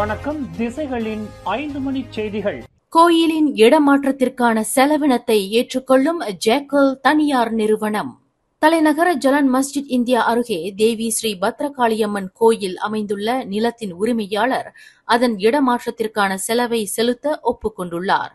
வணக்கம். திசைகளின் 5 மணி செய்திகள். கோயிலின் இடமாற்றத்திற்கான செலவினத்தை ஏற்றுக்கொள்ளும் ஜேக்கல் தனியார் நிறுவனம். தலைநகர ஜலான் மஸ்ஜித் இந்தியா அருகே தேவி ஸ்ரீ பத்ரகாளியம்மன் கோயில் அமைந்துள்ள நிலத்தின் உரிமையாளர் அதன் இடமாற்றத்திற்கான செலவை செலுத்த ஒப்புக்கொண்டுள்ளார்.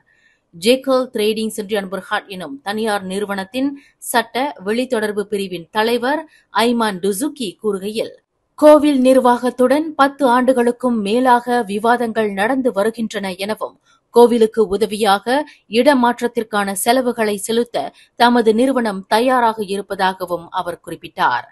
ஜேக்கல் ட்ரேடிங் சென்ட்ரியன் புர்ஹாட் எனும் தனியார் நிறுவனத்தின் சட்ட வெளித்தொடர்பு பிரிவின் தலைவர் ஐமான் டுசுகி கூறுகையில், கோவில் நிர்வாகத்துடன் 10 ஆண்டுகளுக்கும் மேலாக விவாதங்கள் நடந்து வருகின்றன எனவும், கோவிலுக்கு உதவியாக இடமாற்றத்திற்கான செலவுகளை செலுத்த தமது நிறுவனம் தயாராக இருப்பதாகவும் அவர் குறிப்பிட்டார்.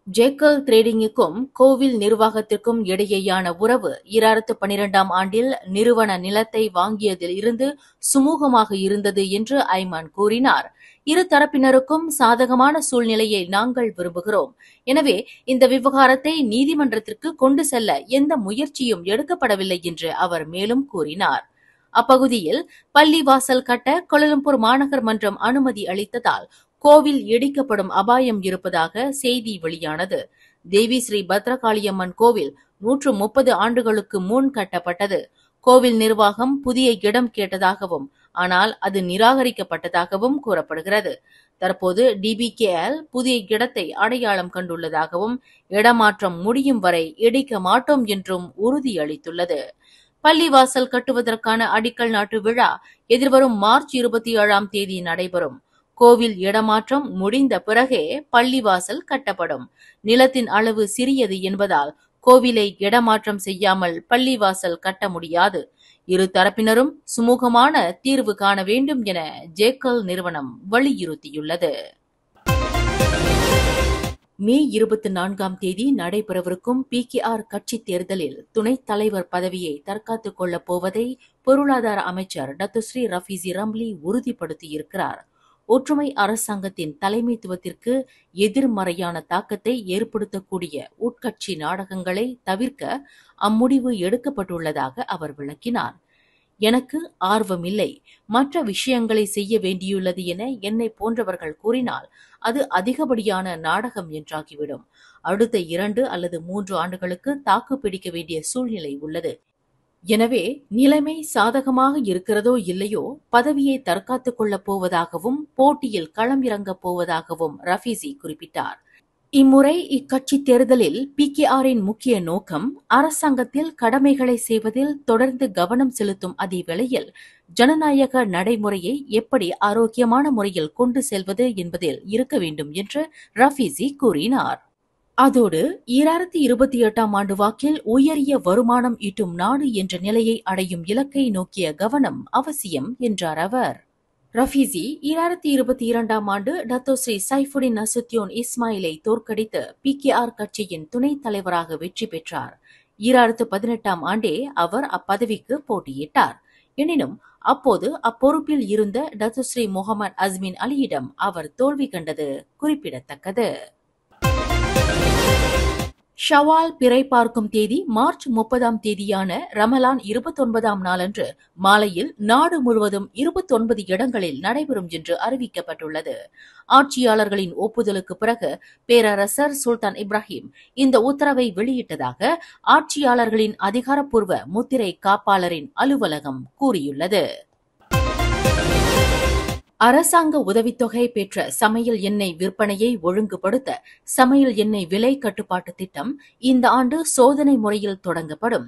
ஜேக்கல் ட்ரேடிங்குக்கும் கோவில் நிர்வாகத்திற்கும் இடையேயான உறவு 2012ஆம் ஆண்டில் நிறுவன நிலத்தை வாங்கியதில் இருந்து சுமூகமாக இருந்தது என்று ஐமான் கூறினார். இரு தரப்பினருக்கும் சாதகமான சூழ்நிலையை நாங்கள் விரும்புகிறோம். எனவே இந்த விவகாரத்தை நீதிமன்றத்திற்கு கொண்டு செல்ல எந்த முயற்சியும் எடுக்கப்படவில்லை என்று அவர் மேலும் கூறினார். அப்பகுதியில் பள்ளிவாசல் கட்ட கோலாலம்பூர் மாநகர் மன்றம் அனுமதி அளித்ததால் கோவில் இடிக்கப்படும் அபாயம் இருப்பதாக செய்தி வெளியானது. தேவி ஸ்ரீ பத்ரகாளியம்மன் கோவில் 130 ஆண்டுகளுக்கு முன் கட்டப்பட்டது. கோவில் நிர்வாகம் புதிய இடம் கேட்டதாகவும், ஆனால் அது நிராகரிக்கப்பட்டதாகவும் கூறப்படுகிறது. தற்போது டிபிகேஎல் புதிய இடத்தை அடையாளம் கண்டுள்ளதாகவும், இடமாற்றம் முடியும் வரை இடிக்க மாட்டோம் என்றும் உறுதியளித்துள்ளது. பள்ளிவாசல் கட்டுவதற்கான அடிக்கல் நாட்டு விழா எதிர்வரும் மார்ச் 27ஆம் தேதி நடைபெறும். கோவில் இடமாற்றம் முடிந்த பிறகே பள்ளிவாசல் கட்டப்படும். நிலத்தின் அளவு சிறியது என்பதால் கோவிலை இடமாற்றம் செய்யாமல் பள்ளிவாசல் கட்ட முடியாது. இரு தரப்பினரும் சுமூகமான தீர்வு காண வேண்டும் என ஜேக்கல் நிறுவனம் வலியுறுத்தியுள்ளது. மே 24ஆம் தேதி நடைபெறவிருக்கும் PKR கட்சி தேர்தலில் துணைத் தலைவர் பதவியை தற்காத்துக் கொள்ளப் போவதை பொருளாதார அமைச்சர் டத்துஸ்ரீ ரஃபீசி ரம்லி உறுதிப்படுத்தியிருக்கிறார். ஒற்றுமை அரசாங்கத்தின் தலைமைத்துவத்திற்கு எதிர்மறையான தாக்கத்தை ஏற்படுத்தக்கூடிய உட்கட்சி நாடகங்களை தவிர்க்க அம்முடிவு எடுக்கப்பட்டுள்ளதாக அவர் விளக்கினார். எனக்கு ஆர்வமில்லை, மற்ற விஷயங்களை செய்ய வேண்டியுள்ளது என என்னை போன்றவர்கள் கூறினால் அது அதிகப்படியான நாடகம் என்றாகிவிடும். அடுத்த 2 அல்லது 3 ஆண்டுகளுக்கு தாக்கு பிடிக்க வேண்டிய சூழ்நிலை உள்ளது. எனவே நிலைமை சாதகமாக இருக்கிறதோ இல்லையோ பதவியை தற்காத்துக் கொள்ளப் போவதாகவும் போட்டியில் களமிறங்கப் போவதாகவும் ரஃபீசி குறிப்பிட்டார். இம்முறை இக்கட்சி தேர்தலில் PKRின் முக்கிய நோக்கம் அரசாங்கத்தில் கடமைகளை செய்வதில் தொடர்ந்து கவனம் செலுத்தும் அதே வேளையில் ஜனநாயக நடைமுறையை எப்படி ஆரோக்கியமான முறையில் கொண்டு செல்வது என்பதில் இருக்க வேண்டும் என்று ரஃபீசி கூறினார். அதோடு 2028ஆம் ஆண்டு வாக்கில் உயரிய வருமானம் ஈட்டும் நாடு என்ற நிலையை அடையும் இலக்கை நோக்கிய கவனம் அவசியம் என்றார் அவர். ரஃபீசி 2022ஆம் ஆண்டு டத்தோஸ்ரீ சைஃபுடின் நசுத்யோன் இஸ்மாயிலை தோற்கடித்து PKR கட்சியின் துணைத் தலைவராக வெற்றி பெற்றார். 2018ஆம் ஆண்டே அவர் அப்பதவிக்கு போட்டியிட்டார். எனினும் அப்போது அப்பொறுப்பில் இருந்த டத்தோஸ்ரீ முகமது அஸ்மின் அலியிடம் அவர் தோல்வி கண்டது குறிப்பிடத்தக்கது. ஷவால் பிறை பார்க்கும் தேதி மார்ச் 30ஆம் தேதியான ரமலான் 29ஆம் நாளன்று மாலையில் நாடு முழுவதும் 29 இடங்களில் நடைபெறும் என்று அறிவிக்கப்பட்டுள்ளது. ஆட்சியாளர்களின் ஒப்புதலுக்கு பிறகு பேரரசர் சுல்தான் இப்ராஹிம் இந்த உத்தரவை வெளியிட்டதாக ஆட்சியாளர்களின் அதிகாரப்பூர்வ முத்திரை காப்பாளரின் அலுவலகம் கூறியுள்ளது. அரசாங்க உதவித்தொகை பெற்ற சமையல் எண்ணெய் விற்பனையை ஒழுங்குபடுத்த சமையல் எண்ணெய் விலை கட்டுப்பாட்டு திட்டம் இந்த ஆண்டு சோதனை முறையில் தொடங்கப்படும்.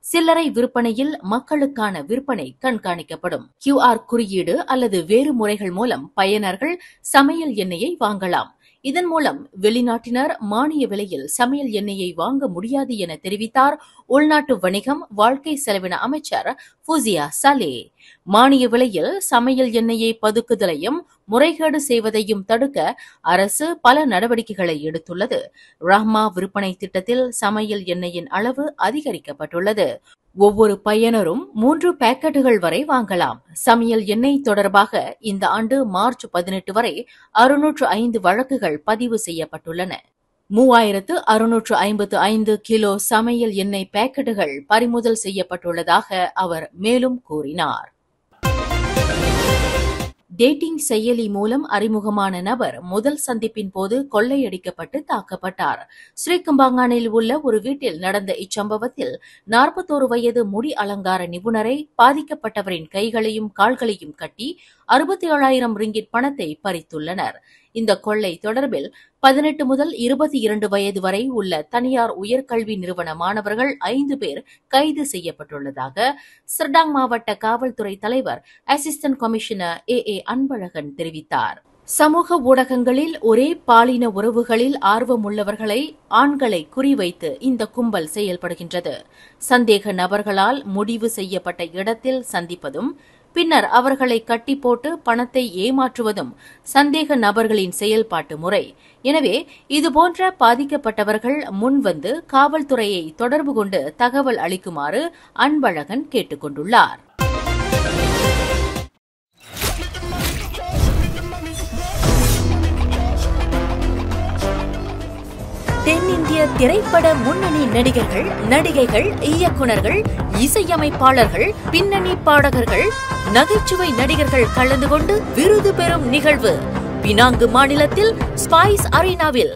சில்லறை விற்பனையில் மக்களுக்கான விற்பனை கண்காணிக்கப்படும். QR குறியீடு அல்லது வேறு முறைகள் மூலம் பயனர்கள் சமையல் எண்ணெயை வாங்கலாம். இதன் மூலம் வெளிநாட்டினர் மானிய விலையில் சமையல் எண்ணெயை வாங்க முடியாது என தெரிவித்தார் உள்நாட்டு வணிகம் வாழ்க்கை செலவின அமைச்சர் ஃபூசியா சலே. மானிய விலையில் சமையல் எண்ணெயை பதுக்குதலையும் முறைகேடு செய்வதையும் தடுக்க அரசு பல நடவடிக்கைகளை எடுத்துள்ளது. ரஹ்மா விற்பனை திட்டத்தில் சமையல் எண்ணெயின் அளவு அதிகரிக்கப்பட்டுள்ளது. ஒவ்வொரு பயனரும் 3 பாக்கெட்டுகள் வரை வாங்கலாம். சமையல் எண்ணெய் தொடர்பாக இந்த ஆண்டு மார்ச் 18 வரை 605 வழக்குகள் பதிவு செய்யப்பட்டுள்ளன. 3655 கிலோ சமையல் எண்ணெய் பாக்கெட்டுகள் பறிமுதல் செய்யப்பட்டுள்ளதாக அவர் மேலும் கூறினார். டேட்டிங் செயலி மூலம் அறிமுகமான நபர் முதல் சந்திப்பின் போது கொள்ளையடிக்கப்பட்டு தாக்கப்பட்டார். ஸ்ரீகம்பாங்கானில் உள்ள ஒரு வீட்டில் நடந்த இச்சம்பவத்தில் 41 வயது முடி அலங்கார நிபுணரை பாதிக்கப்பட்டவரின் கைகளையும் கால்களையும் கட்டி 67,000 ரிங்கிட் பணத்தை பறித்துள்ளனர். இந்த கொள்ளை தொடர்பில் 18 முதல் 22 வயது வரை உள்ள தனியார் உயர்கல்வி நிறுவன மாணவர்கள் 5 பேர் கைது செய்யப்பட்டுள்ளதாக சர்டாங் மாவட்ட காவல்துறை தலைவர் அசிஸ்டன்ட் கமிஷனர் A. அன்பழகன் தெரிவித்தார். சமூக ஊடகங்களில் ஒரே பாலின உறவுகளில் ஆர்வமுள்ளவர்களை ஆண்களை குறிவைத்து இந்த கும்பல் செயல்படுகின்றது. சந்தேக நபர்களால் முடிவு செய்யப்பட்ட இடத்தில் சந்திப்பதும் பின்னர் அவர்களை கட்டி போட்டு பணத்தை ஏமாற்றுவதும் சந்தேக நபர்களின் செயல்பாட்டு முறை. எனவே இதுபோன்ற பாதிக்கப்பட்டவர்கள் முன்வந்து காவல்துறையை தொடர்பு கொண்டு தகவல் அளிக்குமாறு அன்பழகன் கேட்டுக் கொண்டுள்ளார். தென்னிந்திய திரைப்பட முன்னணி நடிகர்கள், நடிகைகள், இயக்குநர்கள், இசையமைப்பாளர்கள், பின்னணி பாடகர்கள், நகைச்சுவை நடிகர்கள் கலந்து கொண்டு விருது பெறும் நிகழ்வு பினாங்கு மாநிலத்தில் ஸ்பைஸ் அரீனாவில்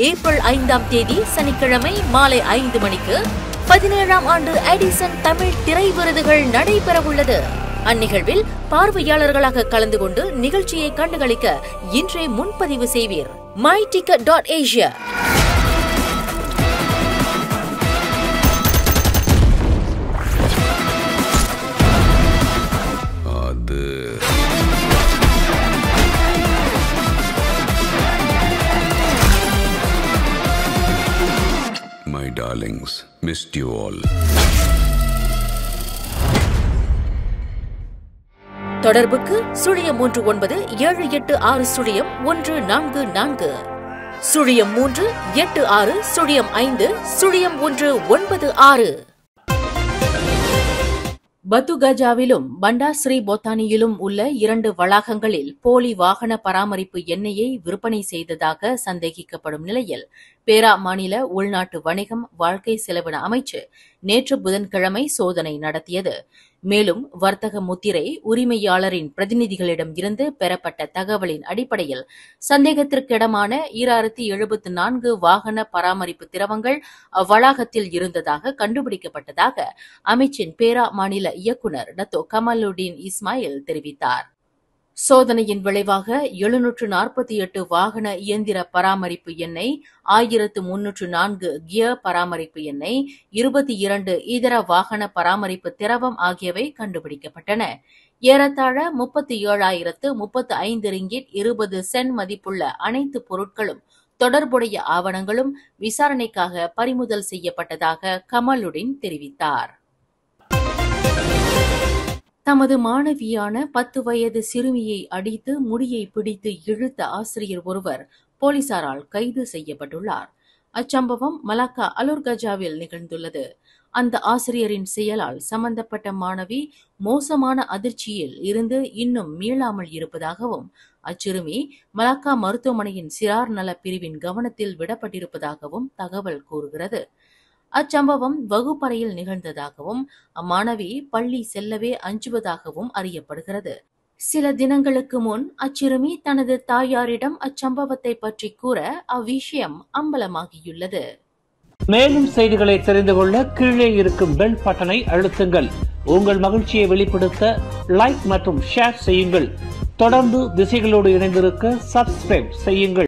ஏப்ரல் 5ஆம் தேதி சனிக்கிழமை மாலை 5 மணிக்கு 17ஆம் ஆண்டு எடிசன் தமிழ் திரை விருதுகள் நடைபெறவுள்ளது. அந்நிகழ்வில் பார்வையாளர்களாக கலந்து கொண்டு நிகழ்ச்சியை கண்டுகளிக்க இன்றே முன்பதிவு செய்வீர். myticket.asia. My darlings, missed you all. தொடர்புக்கு 039760144 03860050196. பத்துகஜாவிலும் பண்டா ஸ்ரீ போத்தானியிலும் உள்ள 2 வளாகங்களில் போலி வாகன பராமரிப்பு எண்ணெயை விற்பனை செய்ததாக சந்தேகிக்கப்படும் நிலையில் பேரா மாநில உள்நாட்டு வணிகம் வாழ்க்கை செலவின அமைச்சு நேற்று புதன்கிழமை சோதனை நடத்தியது. மேலும் வர்த்தக முத்திரை உரிமையாளரின் பிரதிநிதிகளிடம் இருந்து பெறப்பட்ட தகவலின் அடிப்படையில் சந்தேகத்திற்கிடமான 2074 வாகன பராமரிப்பு திரவங்கள் அவ்வளாகத்தில் இருந்ததாக கண்டுபிடிக்கப்பட்டதாக அமைச்சின் பேரா மாநில இயக்குநர் டத்தோ கமாலுடீன் இஸ்மாயில் தெரிவித்தார். சோதனையின் விளைவாக 748 வாகன இயந்திர பராமரிப்பு எண்ணெய், 1304 கியர் பராமரிப்பு எண்ணெய், 22 இதர வாகன பராமரிப்பு திரவம் ஆகியவை கண்டுபிடிக்கப்பட்டன. ஏறத்தாழ 37,035 ரிங்கிட் 20 சென்ட் மதிப்புள்ள அனைத்து பொருட்களும் தொடர்புடைய ஆவணங்களும் விசாரணைக்காக பறிமுதல் செய்யப்பட்டதாக கமலுடீன் தெரிவித்தார். தமது மாணவியான 10 வயது சிறுமியை அடித்து முடியை பிடித்து இழுத்த ஆசிரியர் ஒருவர் போலீசாரால் கைது செய்யப்பட்டுள்ளார். அச்சம்பவம் மலாக்கா அலுர்கஜாவில் நிகழ்ந்துள்ளது. அந்த ஆசிரியரின் செயலால் சம்பந்தப்பட்ட மாணவி மோசமான அதிர்ச்சியில் இருந்து இன்னும் மீளாமல் இருப்பதாகவும் அச்சிறுமி மலாக்கா மருத்துவமனையின் சிறார் நல பிரிவின் கவனத்தில் விடப்பட்டிருப்பதாகவும் தகவல் கூறுகிறது. அச்சம்பவம் வகுப்பறையில் நிகழ்ந்ததாகவும் அம்மாணவி பள்ளி செல்லவே அஞ்சுவதாகவும் அறியப்படுகிறது. சில தினங்களுக்கு முன் அச்சிறுமி தனது தாயாரிடம் அச்சம்பவத்தை பற்றி கூற அவ்விஷயம் அம்பலமாகியுள்ளது. மேலும் செய்திகளை தெரிந்து கொள்ள கீழே இருக்கும் பெல் பட்டனை அழுத்துங்கள். உங்கள் மகிழ்ச்சியை வெளிப்படுத்த லைக் மற்றும் ஷேர் செய்யுங்கள். தொடர்ந்து திசைகளோடு இணைந்திருக்க சப்ஸ்கிரைப் செய்யுங்கள்.